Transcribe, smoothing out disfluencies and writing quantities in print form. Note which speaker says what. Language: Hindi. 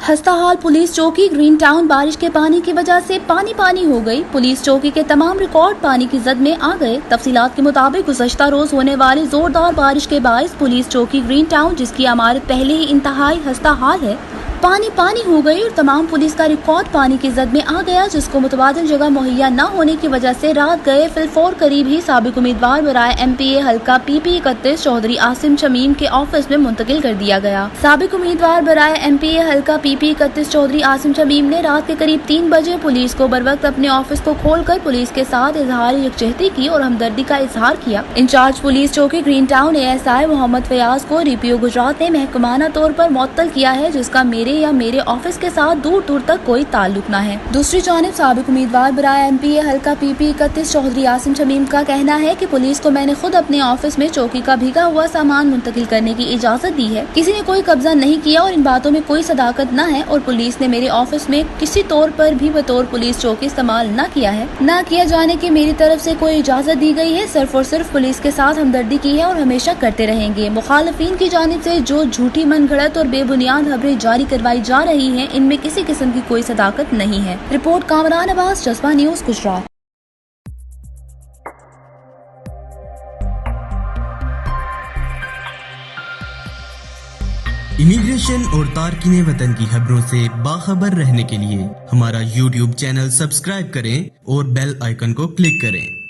Speaker 1: हस्ताहाल पुलिस चौकी ग्रीन टाउन बारिश के पानी की वजह से पानी पानी हो गई। पुलिस चौकी के तमाम रिकॉर्ड पानी की जद में आ गए। तफसीलात के मुताबिक गुज़श्ता रोज होने वाली जोरदार बारिश के बायस पुलिस चौकी ग्रीन टाउन, जिसकी इमारत पहले ही इंतहाई हस्ताहाल है, पानी पानी हो गई और तमाम पुलिस का रिकॉर्ड पानी की जद में आ गया, जिसको मुतबादिल जगह मुहैया न होने की वजह से रात गए फिलफोर करीब ही साबिक उम्मीदवार बराए MPA हल्का PP 31 चौधरी आसिम शमीम के ऑफिस में मुंतकिल कर दिया गया। साबिक उम्मीदवार बराए MPA हल्का PP 31 चौधरी आसिम शमीम ने रात के करीब 3 बजे पुलिस को बरवक्त अपने ऑफिस को खोलकर पुलिस के साथ इजहार यकजहती की और हमदर्दी का इजहार किया। इंचार्ज पुलिस चौकी green town ASI Mohammad Fayaz को DPO गुजरात ने महकमाना तौर पर मुअत्तल किया है, जिसका मेरे ऑफिस के साथ दूर दूर तक कोई ताल्लुक न है। दूसरी जानिब साबिक उम्मीदवार बराए MPA हल्का PP 31 चौधरी आसिम शमीम का कहना है कि पुलिस को मैंने खुद अपने ऑफिस में चौकी का भीगा हुआ सामान मुंतकिल करने की इजाजत दी है। किसी ने कोई कब्जा नहीं किया और इन बातों में कोई सदाकत न है और पुलिस ने मेरे ऑफिस में किसी तौर पर भी बतौर पुलिस चौकी इस्तेमाल न किया है, न किया जाने की मेरी तरफ से कोई इजाजत दी गई है। सिर्फ और सिर्फ पुलिस के साथ हमदर्दी की है और हमेशा करते रहेंगे। मुखालिफिन की जानिब से जो झूठी मनगढ़ंत और बेबुनियाद खबरें जारी करवाई जा रही हैं, इनमें किसी किस्म की कोई सदाकत नहीं है। रिपोर्ट कामरान अब्बास, जज्बा न्यूज़, गुजरात।
Speaker 2: इमिग्रेशन और तारकीने वतन की खबरों से बाखबर रहने के लिए हमारा YouTube चैनल सब्सक्राइब करें और बेल आइकन को क्लिक करें।